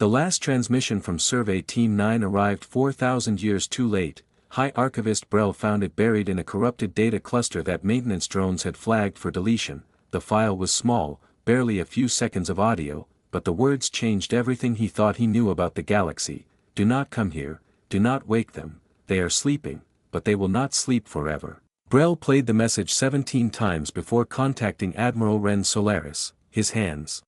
The last transmission from Survey Team 9 arrived 4,000 years too late. High Archivist Brel found it buried in a corrupted data cluster that maintenance drones had flagged for deletion. The file was small, barely a few seconds of audio, but the words changed everything he thought he knew about the galaxy. Do not come here, do not wake them, they are sleeping, but they will not sleep forever. Brel played the message 17 times before contacting Admiral Ren Solaris. His hands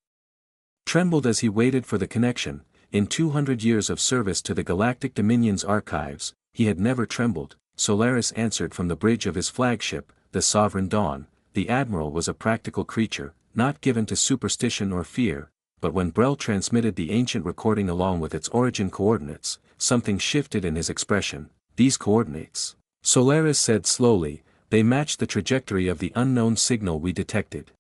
trembled as he waited for the connection. In 200 years of service to the Galactic Dominion's archives, he had never trembled. Solaris answered from the bridge of his flagship, the Sovereign Dawn. The Admiral was a practical creature, not given to superstition or fear, but when Brel transmitted the ancient recording along with its origin coordinates, something shifted in his expression. These coordinates, Solaris said slowly, they match the trajectory of the unknown signal we detected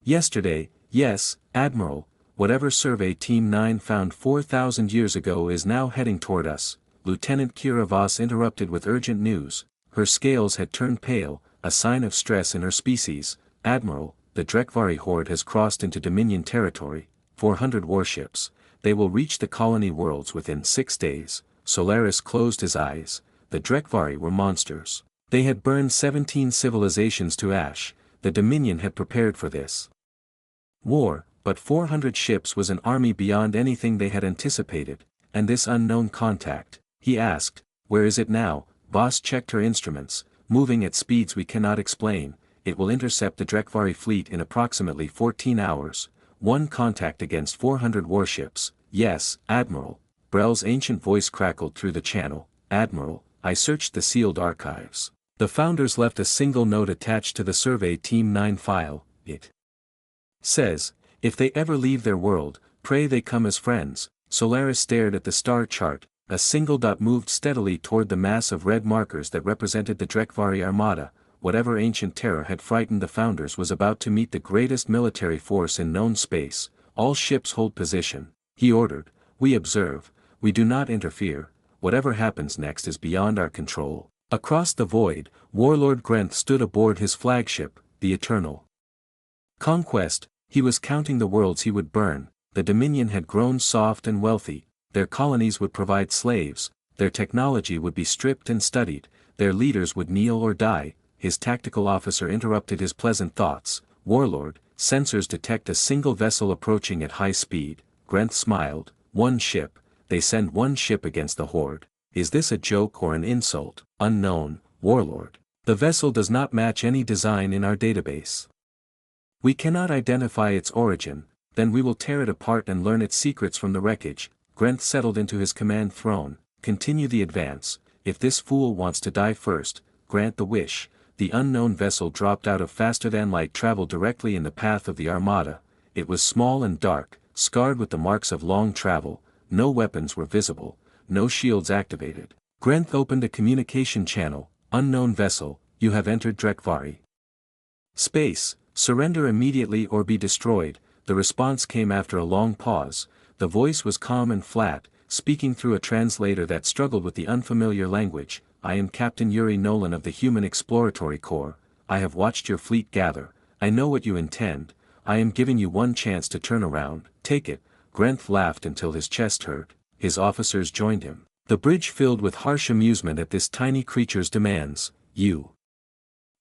yesterday. Yes, Admiral, whatever Survey Team 9 found 4,000 years ago is now heading toward us. Lieutenant Kira Voss interrupted with urgent news. Her scales had turned pale, a sign of stress in her species. Admiral, the Drekvari horde has crossed into Dominion territory, 400 warships. They will reach the colony worlds within 6 days. Solaris closed his eyes. The Drekvari were monsters. They had burned 17 civilizations to ash. The Dominion had prepared for this war, but 400 ships was an army beyond anything they had anticipated. And this unknown contact, he asked, where is it now? Voss checked her instruments, moving at speeds we cannot explain. It will intercept the Drekvari fleet in approximately 14 hours. One contact against 400 warships. Yes, Admiral. Brel's ancient voice crackled through the channel. Admiral, I searched the sealed archives. The founders left a single note attached to the Survey Team 9 file. It says, if they ever leave their world, pray they come as friends. Solaris stared at the star chart. A single dot moved steadily toward the mass of red markers that represented the Drekvari armada. Whatever ancient terror had frightened the founders was about to meet the greatest military force in known space. All ships hold position, he ordered. We observe, we do not interfere. Whatever happens next is beyond our control. Across the void, Warlord Grenth stood aboard his flagship, the Eternal Conquest. He was counting the worlds he would burn. The Dominion had grown soft and wealthy. Their colonies would provide slaves. Their technology would be stripped and studied. Their leaders would kneel or die. His tactical officer interrupted his pleasant thoughts. Warlord, sensors detect a single vessel approaching at high speed. Grenth smiled. One ship. They send one ship against the horde. Is this a joke or an insult? Unknown, Warlord. The vessel does not match any design in our database. We cannot identify its origin. Then we will tear it apart and learn its secrets from the wreckage. Grenth settled into his command throne. Continue the advance. If this fool wants to die first, grant the wish. The unknown vessel dropped out of faster-than-light travel directly in the path of the armada. It was small and dark, scarred with the marks of long travel. No weapons were visible, no shields activated. Grenth opened a communication channel. Unknown vessel, you have entered Drekvari space. Surrender immediately or be destroyed. The response came after a long pause. The voice was calm and flat, speaking through a translator that struggled with the unfamiliar language. I am Captain Yuri Nolan of the Human Exploratory Corps. I have watched your fleet gather. I know what you intend. I am giving you one chance to turn around. Take it. Grenth laughed until his chest hurt. His officers joined him. The bridge filled with harsh amusement at this tiny creature's demands. You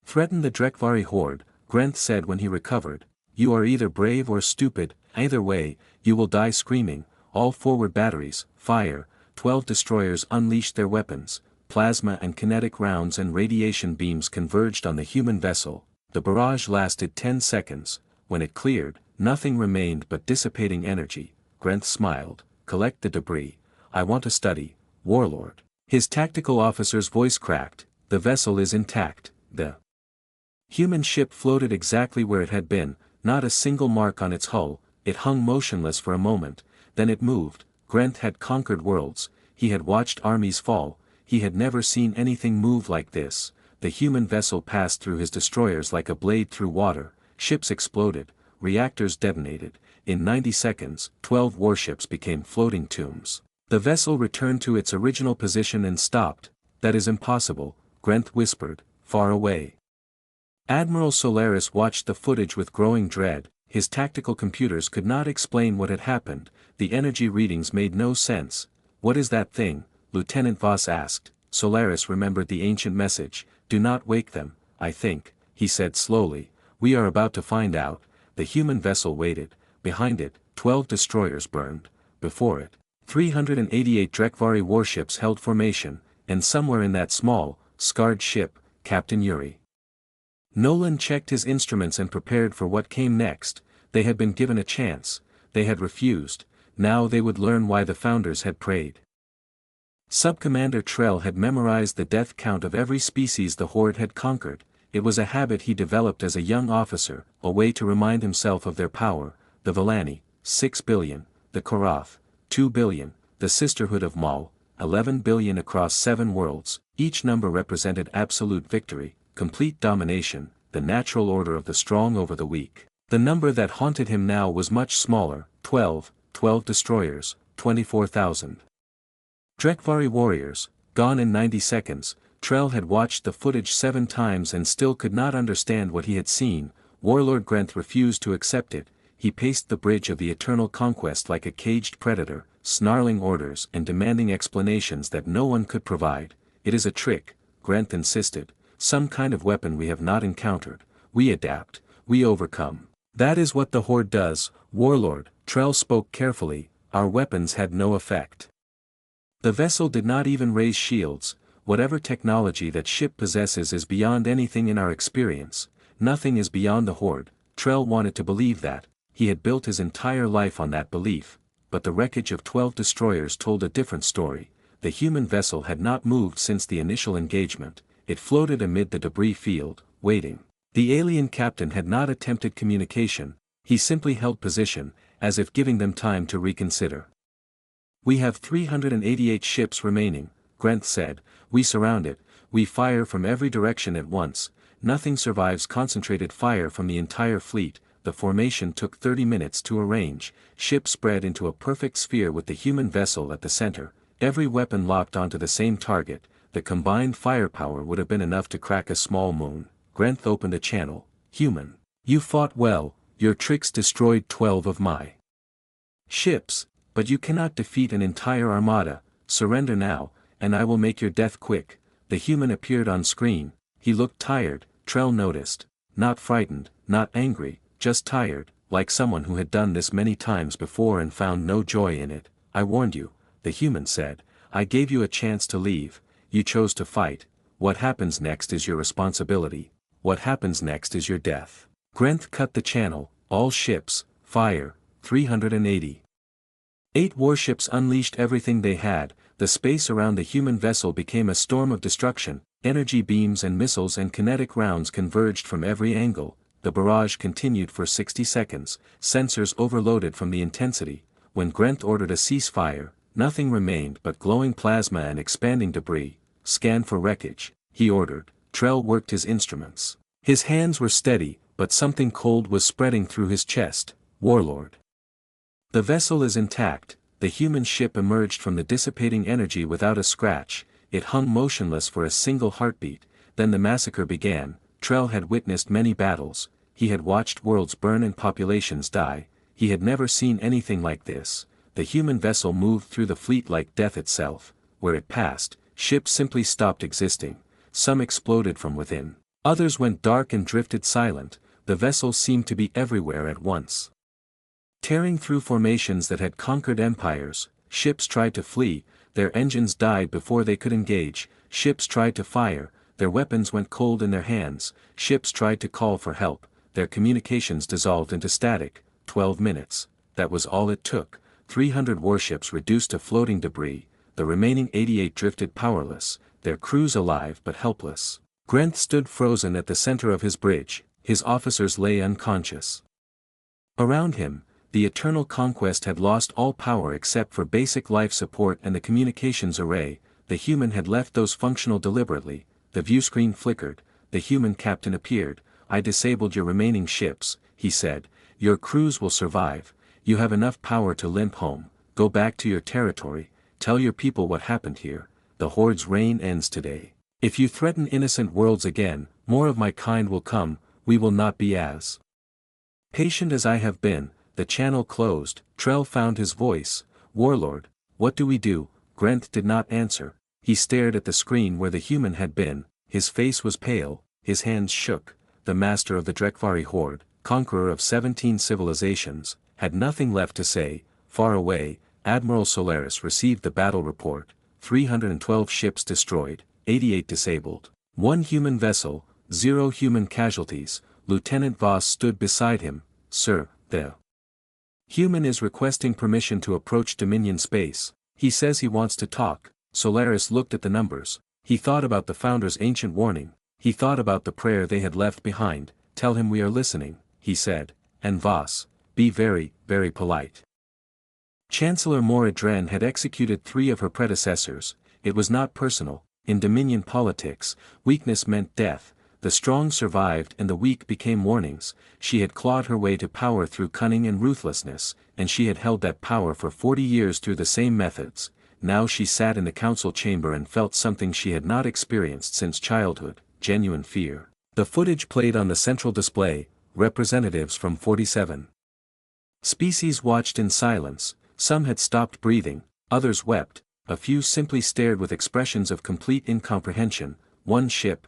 threaten the Drekvari horde, Grenth said when he recovered. You are either brave or stupid. Either way, you will die screaming. All forward batteries, fire. 12 destroyers unleashed their weapons. Plasma and kinetic rounds and radiation beams converged on the human vessel. The barrage lasted 10 seconds. When it cleared, nothing remained but dissipating energy. Grenth smiled. Collect the debris. I want to study, Warlord. His tactical officer's voice cracked. The vessel is intact. The human ship floated exactly where it had been, not a single mark on its hull. It hung motionless for a moment, then it moved. Grenth had conquered worlds. He had watched armies fall. He had never seen anything move like this. The human vessel passed through his destroyers like a blade through water. Ships exploded. Reactors detonated. In 90 seconds, 12 warships became floating tombs. The vessel returned to its original position and stopped. That is impossible, Grenth whispered, far away. Admiral Solaris watched the footage with growing dread. his tactical computers could not explain what had happened, the energy readings made no sense. "What is that thing?" Lieutenant Voss asked. Solaris remembered the ancient message, "Do not wake them." "I think," he said slowly, "we are about to find out." The human vessel waited. Behind it, 12 destroyers burned. Before it, 388 Drekvari warships held formation, and somewhere in that small, scarred ship, Captain Yuri. Nolan checked his instruments and prepared for what came next. They had been given a chance, they had refused, now they would learn why the founders had prayed. Subcommander Trell had memorized the death count of every species the Horde had conquered. It was a habit he developed as a young officer, a way to remind himself of their power. The Villani, 6 billion, the Korath, 2 billion, the Sisterhood of Maul, 11 billion across 7 worlds. Each number represented absolute victory, complete domination, the natural order of the strong over the weak. The number that haunted him now was much smaller, 12 destroyers, 24,000. Drekvari warriors, gone in 90 seconds. Trell had watched the footage 7 times and still could not understand what he had seen. Warlord Grenth refused to accept it. He paced the bridge of the Eternal Conquest like a caged predator, snarling orders and demanding explanations that no one could provide. "It is a trick," Grenth insisted, "some kind of weapon we have not encountered. We adapt, we overcome. That is what the Horde does, Warlord." Trell spoke carefully. "Our weapons had no effect. The vessel did not even raise shields. Whatever technology that ship possesses is beyond anything in our experience. Nothing is beyond the Horde." Trell wanted to believe that. He had built his entire life on that belief, but the wreckage of 12 destroyers told a different story. The human vessel had not moved since the initial engagement. It floated amid the debris field, waiting. The alien captain had not attempted communication, he simply held position, as if giving them time to reconsider. "We have 388 ships remaining," Grenth said. "We surround it, we fire from every direction at once. Nothing survives concentrated fire from the entire fleet." The formation took 30 minutes to arrange. Ships spread into a perfect sphere with the human vessel at the center, every weapon locked onto the same target. The combined firepower would have been enough to crack a small moon. Grenth opened a channel. "Human. You fought well, your tricks destroyed 12 of my ships, but you cannot defeat an entire armada. Surrender now, and I will make your death quick." The human appeared on screen. He looked tired, Trell noticed. Not frightened, not angry, just tired, like someone who had done this many times before and found no joy in it. "I warned you," the human said. "I gave you a chance to leave. You chose to fight. What happens next is your responsibility. What happens next is your death." Grenth cut the channel. "All ships, fire." 380. 8 warships unleashed everything they had. The space around the human vessel became a storm of destruction. Energy beams and missiles and kinetic rounds converged from every angle. The barrage continued for 60 seconds, sensors overloaded from the intensity. When Grenth ordered a ceasefire, nothing remained but glowing plasma and expanding debris. "Scan for wreckage," he ordered. Trell worked his instruments. His hands were steady, but something cold was spreading through his chest. "Warlord. The vessel is intact." The human ship emerged from the dissipating energy without a scratch. It hung motionless for a single heartbeat. Then the massacre began. Trell had witnessed many battles. He had watched worlds burn and populations die. He had never seen anything like this. The human vessel moved through the fleet like death itself. Where it passed, ships simply stopped existing. Some exploded from within. Others went dark and drifted silent. The vessel seemed to be everywhere at once. Tearing through formations that had conquered empires, ships tried to flee, their engines died before they could engage. Ships tried to fire, their weapons went cold in their hands. Ships tried to call for help, their communications dissolved into static. 12 minutes. That was all it took. 300 warships reduced to floating debris. The remaining 88 drifted powerless, their crews alive but helpless. Grenth stood frozen at the center of his bridge. His officers lay unconscious. Around him, the Eternal Conquest had lost all power except for basic life support and the communications array. The human had left those functional deliberately. The viewscreen flickered. The human captain appeared. "I disabled your remaining ships," he said. "Your crews will survive. You have enough power to limp home. Go back to your territory. Tell your people what happened here. The Horde's reign ends today. If you threaten innocent worlds again, more of my kind will come. We will not be as Patient as I have been, the channel closed. Trell found his voice. Warlord, what do we do? Grant did not answer. He stared at the screen where the human had been. His face was pale, his hands shook. The master of the Drekvari horde, conqueror of 17 civilizations, had nothing left to say. Far away, Admiral Solaris received the battle report. 312 ships destroyed, 88 disabled. 1 human vessel, 0 human casualties. Lieutenant Voss stood beside him. Sir, the human is requesting permission to approach Dominion space. He says he wants to talk. Solaris looked at the numbers. He thought about the Founder's ancient warning. He thought about the prayer they had left behind. Tell him we are listening, he said. And Voss, be very, very polite. Chancellor Moradren had executed 3 of her predecessors. It was not personal. In Dominion politics, weakness meant death. The strong survived and the weak became warnings. She had clawed her way to power through cunning and ruthlessness, and she had held that power for 40 years through the same methods. Now she sat in the council chamber and felt something she had not experienced since childhood, genuine fear. The footage played on the central display, representatives from 47 species watched in silence. Some had stopped breathing, others wept, a few simply stared with expressions of complete incomprehension. One ship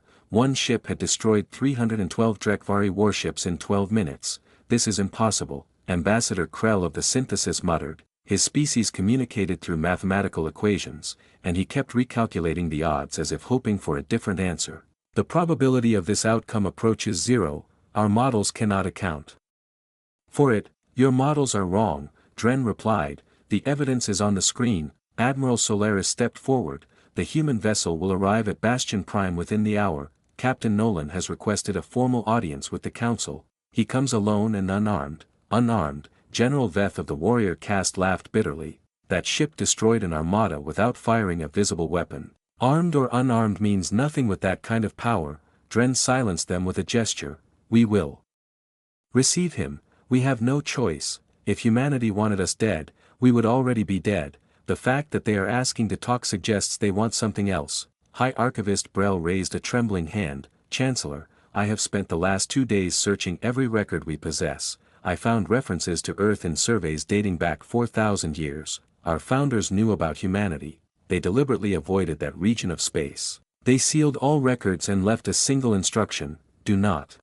had destroyed 312 Drekvari warships in 12 minutes. This is impossible, Ambassador Krell of the Synthesis muttered. His species communicated through mathematical equations, and he kept recalculating the odds as if hoping for a different answer. The probability of this outcome approaches 0, our models cannot account for it. Your models are wrong, Dren replied, the evidence is on the screen. Admiral Solaris stepped forward. The human vessel will arrive at Bastion Prime within the hour. Captain Nolan has requested a formal audience with the council. He comes alone and unarmed. Unarmed, General Veth of the warrior caste laughed bitterly. That ship destroyed an armada without firing a visible weapon. Armed or unarmed means nothing with that kind of power. Dren silenced them with a gesture. We will receive him. We have no choice. If humanity wanted us dead, we would already be dead. The fact that they are asking to talk suggests they want something else. High Archivist Brel raised a trembling hand. Chancellor, I have spent the last 2 days searching every record we possess. I found references to Earth in surveys dating back 4,000 years. Our founders knew about humanity. They deliberately avoided that region of space. They sealed all records and left a single instruction: do not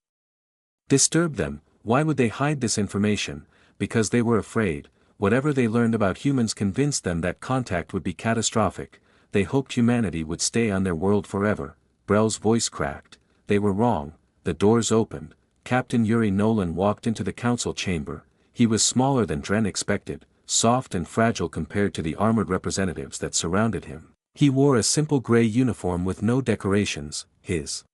disturb them. Why would they hide this information? Because they were afraid. Whatever they learned about humans convinced them that contact would be catastrophic. They hoped humanity would stay on their world forever. Brel's voice cracked. They were wrong. The doors opened. Captain Yuri Nolan walked into the council chamber. He was smaller than Dren expected, soft and fragile compared to the armored representatives that surrounded him. He wore a simple gray uniform with no decorations. His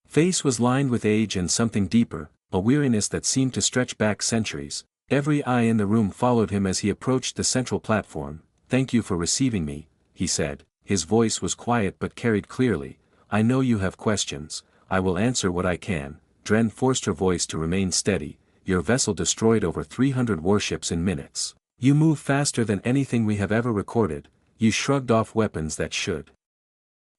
face was lined with age and something deeper, a weariness that seemed to stretch back centuries. Every eye in the room followed him as he approached the central platform. Thank you for receiving me, he said. His voice was quiet but carried clearly. I know you have questions. I will answer what I can. Dren forced her voice to remain steady. Your vessel destroyed over 300 warships in minutes. You move faster than anything we have ever recorded. You shrugged off weapons that should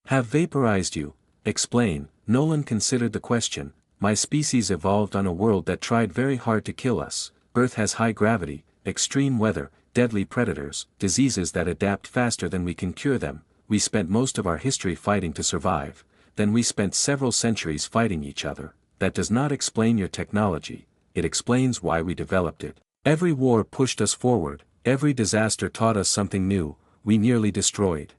have vaporized you. Explain. Nolan considered the question. My species evolved on a world that tried very hard to kill us. Earth has high gravity, extreme weather, deadly predators, diseases that adapt faster than we can cure them. We spent most of our history fighting to survive. Then we spent several centuries fighting each other. That does not explain your technology. It explains why we developed it. Every war pushed us forward. Every disaster taught us something new. We nearly destroyed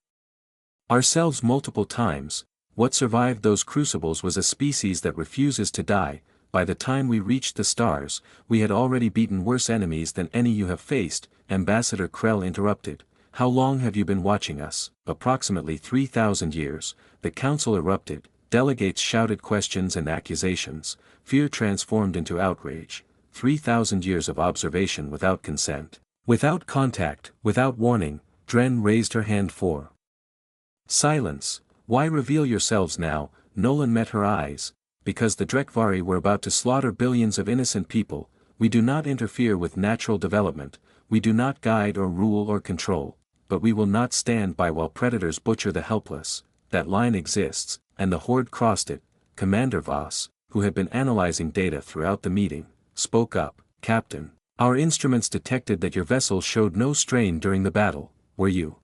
ourselves multiple times. What survived those crucibles was a species that refuses to die. By the time we reached the stars, we had already beaten worse enemies than any you have faced. Ambassador Krell interrupted. How long have you been watching us? Approximately 3,000 years. The council erupted. Delegates shouted questions and accusations. Fear transformed into outrage. 3,000 years of observation without consent. Without contact, without warning. Dren raised her hand for silence. Why reveal yourselves now? Nolan met her eyes. Because the Drekvari were about to slaughter billions of innocent people. We do not interfere with natural development. We do not guide or rule or control. But we will not stand by while predators butcher the helpless. That line exists, and the Horde crossed it. Commander Voss, who had been analyzing data throughout the meeting, spoke up, Captain. Our instruments detected that your vessel showed no strain during the battle. Were you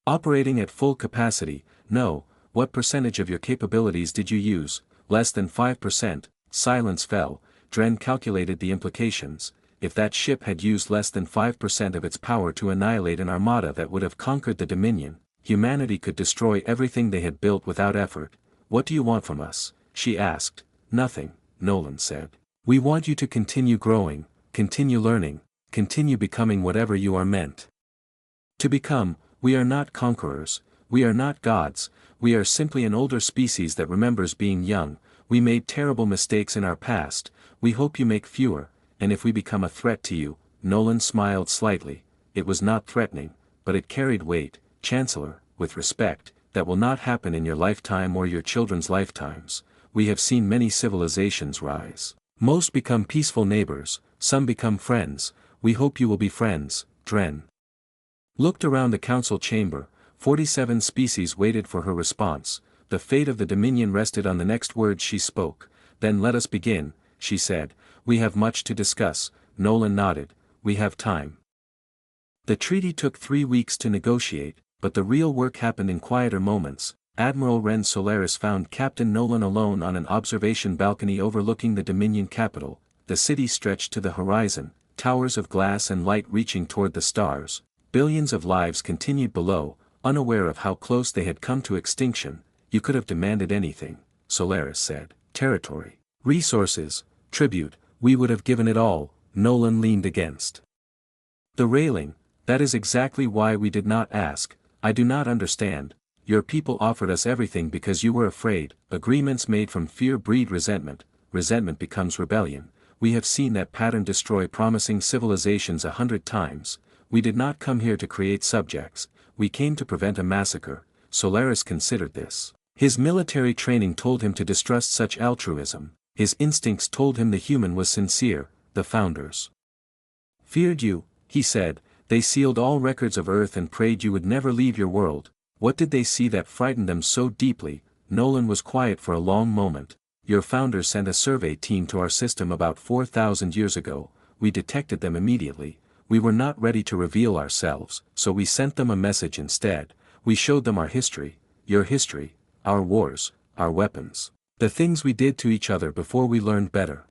operating at full capacity? No. What percentage of your capabilities did you use? Less than 5%. Silence fell. Dren calculated the implications. If that ship had used less than 5% of its power to annihilate an armada that would have conquered the Dominion, humanity could destroy everything they had built without effort. What do you want from us? She asked. Nothing, Nolan said. We want you to continue growing, continue learning, continue becoming whatever you are meant to become. We are not conquerors, we are not gods, we are simply an older species that remembers being young. We made terrible mistakes in our past, we hope you make fewer, and if we become a threat to you, Nolan smiled slightly. It was not threatening, but it carried weight. Chancellor, with respect, that will not happen in your lifetime or your children's lifetimes. We have seen many civilizations rise. Most become peaceful neighbors, some become friends. We hope you will be friends. Dren looked around the council chamber. 47 species waited for her response. The fate of the Dominion rested on the next words she spoke. Then let us begin, she said. We have much to discuss. Nolan nodded. We have time. The treaty took 3 weeks to negotiate, but the real work happened in quieter moments. Admiral Ren Solaris found Captain Nolan alone on an observation balcony overlooking the Dominion capital. The city stretched to the horizon, towers of glass and light reaching toward the stars. Billions of lives continued below, unaware of how close they had come to extinction. You could have demanded anything, Solaris said. Territory, resources, tribute, we would have given it all. Nolan leaned against the railing. That is exactly why we did not ask. I do not understand. Your people offered us everything because you were afraid. Agreements made from fear breed resentment. Resentment becomes rebellion. We have seen that pattern destroy promising civilizations 100 times. We did not come here to create subjects. We came to prevent a massacre. Solaris considered this. His military training told him to distrust such altruism. His instincts told him the human was sincere. The founders feared you, he said. They sealed all records of Earth and prayed you would never leave your world. What did they see that frightened them so deeply? Nolan was quiet for a long moment. Your founders sent a survey team to our system about 4,000 years ago. We detected them immediately. We were not ready to reveal ourselves, so we sent them a message instead. We showed them our history, your history, our wars, our weapons. The things we did to each other before we learned better.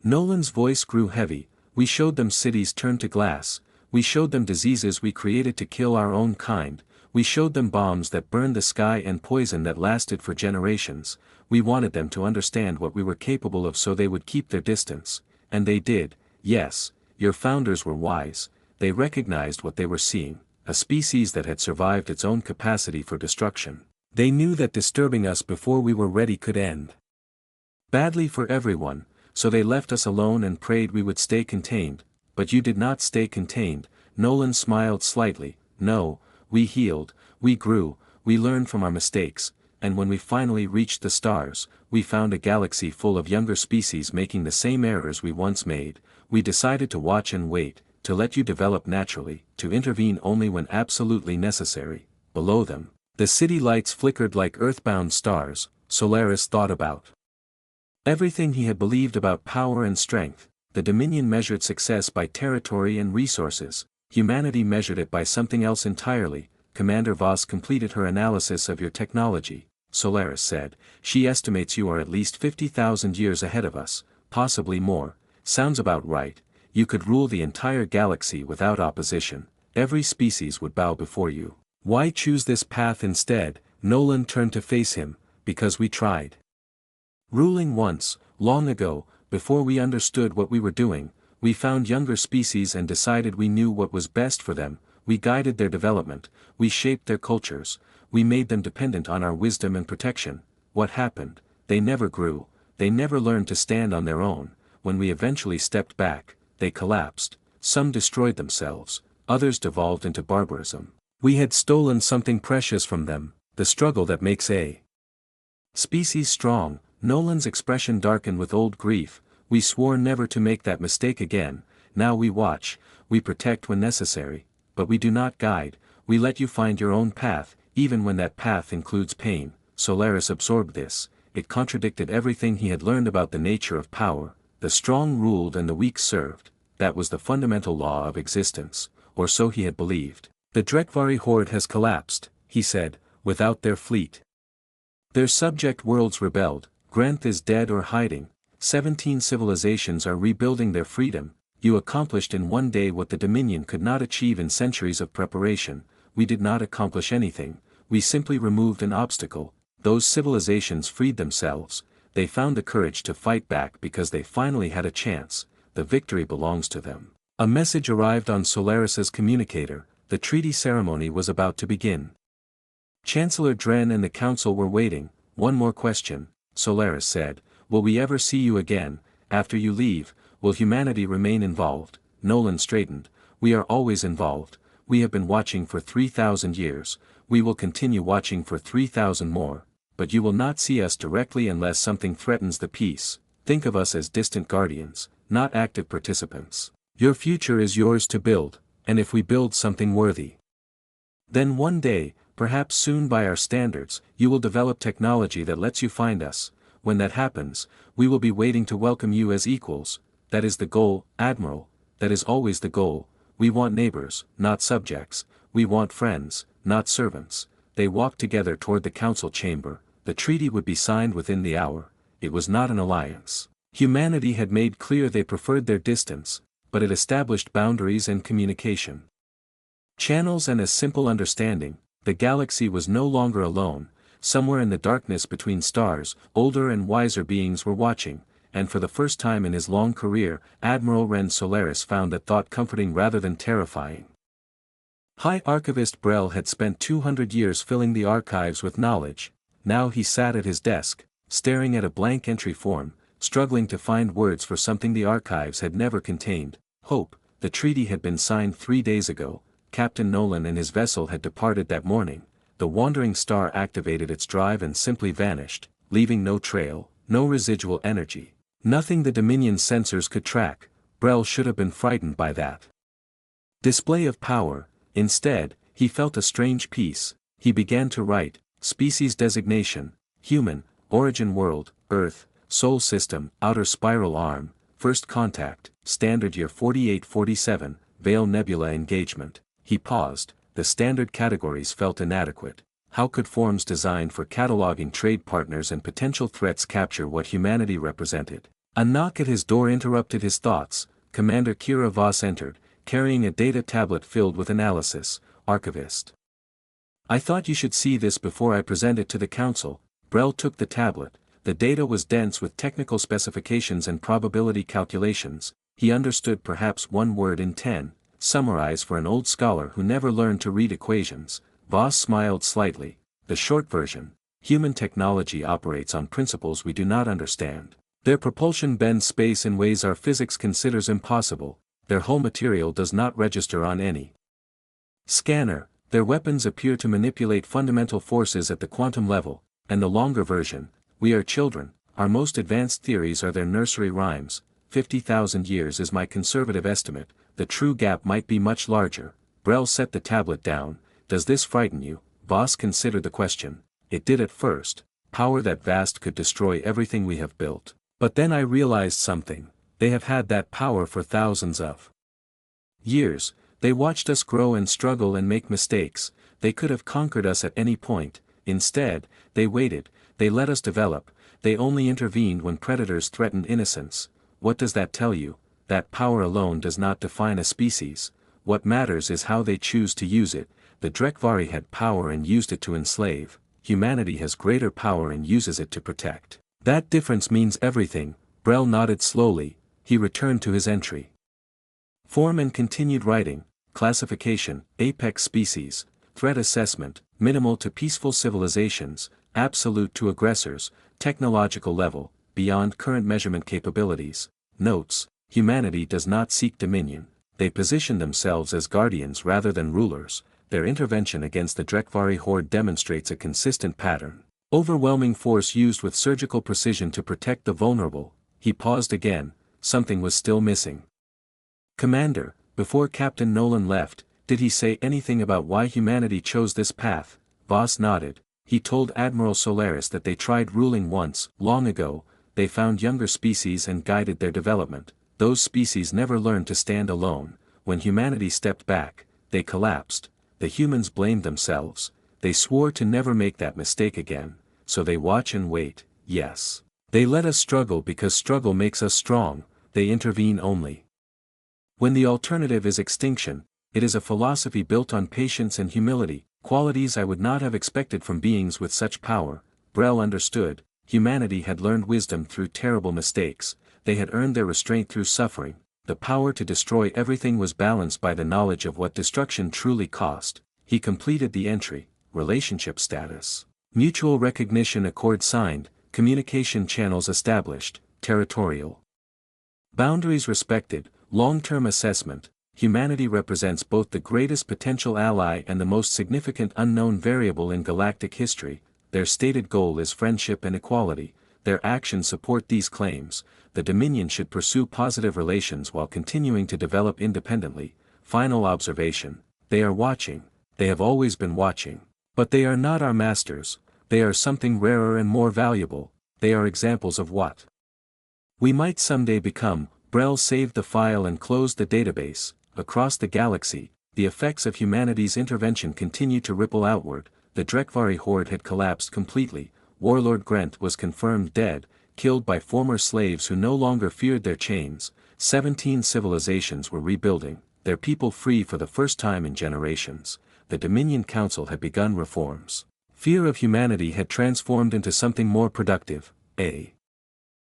Nolan's voice grew heavy. We showed them cities turned to glass. We showed them diseases we created to kill our own kind. We showed them bombs that burned the sky and poison that lasted for generations. We wanted them to understand what we were capable of so they would keep their distance. And they did. Yes, your founders were wise. They recognized what they were seeing, a species that had survived its own capacity for destruction. They knew that disturbing us before we were ready could end badly for everyone, so they left us alone and prayed we would stay contained. But you did not stay contained. Nolan smiled slightly. No, we healed, we grew, we learned from our mistakes, and when we finally reached the stars, we found a galaxy full of younger species making the same errors we once made. We decided to watch and wait, to let you develop naturally, to intervene only when absolutely necessary. Below them, the city lights flickered like earthbound stars. Solaris thought about everything he had believed about power and strength. The Dominion measured success by territory and resources. Humanity measured it by something else entirely. Commander Voss completed her analysis of your technology, Solaris said. She estimates you are at least 50,000 years ahead of us, possibly more. Sounds about right. You could rule the entire galaxy without opposition. Every species would bow before you. Why choose this path instead? Nolan turned to face him. Because we tried ruling once, long ago, before we understood what we were doing. We found younger species and decided we knew what was best for them. We guided their development, we shaped their cultures, we made them dependent on our wisdom and protection. What happened? They never grew, they never learned to stand on their own. When we eventually stepped back, they collapsed. Some destroyed themselves, others devolved into barbarism. We had stolen something precious from them, the struggle that makes a species strong. Nolan's expression darkened with old grief. We swore never to make that mistake again. Now we watch, we protect when necessary, but we do not guide. We let you find your own path, even when that path includes pain. Solaris absorbed this. It contradicted everything he had learned about the nature of power. the strong ruled and the weak served. That was the fundamental law of existence, or so he had believed. The Drekvari horde has collapsed, he said, without their fleet. Their subject worlds rebelled, Grenth is dead or hiding, 17 civilizations are rebuilding their freedom. You accomplished in one day what the Dominion could not achieve in centuries of preparation. We did not accomplish anything, we simply removed an obstacle. Those civilizations freed themselves, they found the courage to fight back because they finally had a chance. The victory belongs to them. A message arrived on Solaris's communicator. The treaty ceremony was about to begin. Chancellor Dren and the council were waiting. One more question, Solaris said. Will we ever see you again? After you leave, will humanity remain involved? Nolan straightened. We are always involved. We have been watching for 3,000 years. We will continue watching for 3,000 more. But you will not see us directly unless something threatens the peace. Think of us as distant guardians, not active participants. Your future is yours to build, and if we build something worthy, then one day, perhaps soon by our standards, you will develop technology that lets you find us. When that happens, we will be waiting to welcome you as equals. That is the goal, Admiral, that is always the goal. We want neighbors, not subjects. We want friends, not servants. They walked together toward the council chamber. The treaty would be signed within the hour. It was not an alliance. Humanity had made clear they preferred their distance, but it established boundaries and communication channels and a simple understanding. The galaxy was no longer alone. Somewhere in the darkness between stars, older and wiser beings were watching, and for the first time in his long career, Admiral Ren Solaris found that thought comforting rather than terrifying. High Archivist Brel had spent 200 years filling the archives with knowledge. Now he sat at his desk, staring at a blank entry form, struggling to find words for something the archives had never contained. Hope. The treaty had been signed 3 days ago. Captain Nolan and his vessel had departed that morning. The wandering star activated its drive and simply vanished, leaving no trail, no residual energy. Nothing the Dominion sensors could track. Brel should have been frightened by that display of power. Instead, he felt a strange peace. He began to write. Species designation, human, origin world, Earth, Sol system, outer spiral arm, first contact, standard year 4847, Veil Nebula engagement. He paused. The standard categories felt inadequate. How could forms designed for cataloging trade partners and potential threats capture what humanity represented? A knock at his door interrupted his thoughts. Commander Kira Voss entered, carrying a data tablet filled with analysis. Archivist. I thought you should see this before I present it to the council. Brel took the tablet. The data was dense with technical specifications and probability calculations. He understood perhaps one word in 10. Summarize for an old scholar who never learned to read equations. Voss smiled slightly. The short version. Human technology operates on principles we do not understand. Their propulsion bends space in ways our physics considers impossible. Their whole material does not register on any scanner. Their weapons appear to manipulate fundamental forces at the quantum level. And the longer version. We are children. Our most advanced theories are their nursery rhymes. 50,000 years is my conservative estimate. The true gap might be much larger. Brel set the tablet down. Does this frighten you? Voss considered the question. It did at first. Power that vast could destroy everything we have built. But then I realized something. They have had that power for thousands of years. They watched us grow and struggle and make mistakes. They could have conquered us at any point. Instead, they waited. They let us develop. They only intervened when predators threatened innocence. What does that tell you? That power alone does not define a species. What matters is how they choose to use it. The Drekvari had power and used it to enslave. Humanity has greater power and uses it to protect. That difference means everything. Brel nodded slowly. He returned to his entry form and continued writing. Classification, apex species, threat assessment, minimal to peaceful civilizations, absolute to aggressors, technological level, beyond current measurement capabilities. Notes. Humanity does not seek dominion. They position themselves as guardians rather than rulers. Their intervention against the Drekvari horde demonstrates a consistent pattern. Overwhelming force used with surgical precision to protect the vulnerable. He paused again. Something was still missing. Commander, before Captain Nolan left, did he say anything about why humanity chose this path? Voss nodded. He told Admiral Solaris that they tried ruling once, long ago. they found younger species and guided their development. Those species never learned to stand alone. When humanity stepped back, they collapsed. The humans blamed themselves. They swore to never make that mistake again, so they watch and wait. Yes. They let us struggle because struggle makes us strong. They intervene only when the alternative is extinction. It is a philosophy built on patience and humility, qualities I would not have expected from beings with such power. Brel understood. Humanity had learned wisdom through terrible mistakes. They had earned their restraint through suffering. The power to destroy everything was balanced by the knowledge of what destruction truly cost. He completed the entry. Relationship status. Mutual recognition accord signed, communication channels established, territorial boundaries respected, long-term assessment. Humanity represents both the greatest potential ally and the most significant unknown variable in galactic history. Their stated goal is friendship and equality. Their actions support these claims. The Dominion should pursue positive relations while continuing to develop independently. Final observation. They are watching. They have always been watching. But they are not our masters. They are something rarer and more valuable. They are examples of what we might someday become. Brel saved the file and closed the database. Across the galaxy, the effects of humanity's intervention continued to ripple outward. The Drekvari horde had collapsed completely. Warlord Grant was confirmed dead, killed by former slaves who no longer feared their chains. 17 civilizations were rebuilding, their people free for the first time in generations. The Dominion Council had begun reforms. Fear of humanity had transformed into something more productive, a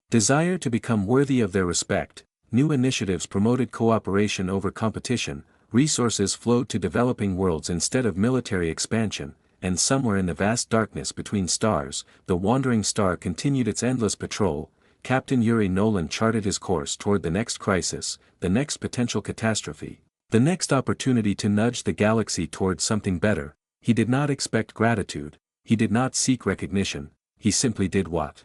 desire to become worthy of their respect. New initiatives promoted cooperation over competition, resources flowed to developing worlds instead of military expansion, and somewhere in the vast darkness between stars, the wandering star continued its endless patrol. Captain Yuri Nolan charted his course toward the next crisis, the next potential catastrophe, the next opportunity to nudge the galaxy toward something better. He did not expect gratitude, he did not seek recognition, he simply did what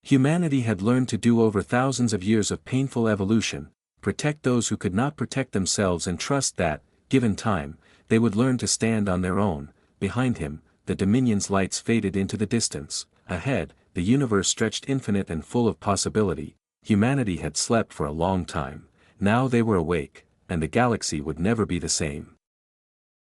humanity had learned to do over thousands of years of painful evolution: protect those who could not protect themselves and trust that, given time, they would learn to stand on their own. Behind him, the Dominion's lights faded into the distance. Ahead, the universe stretched infinite and full of possibility. Humanity had slept for a long time. Now they were awake, and the galaxy would never be the same.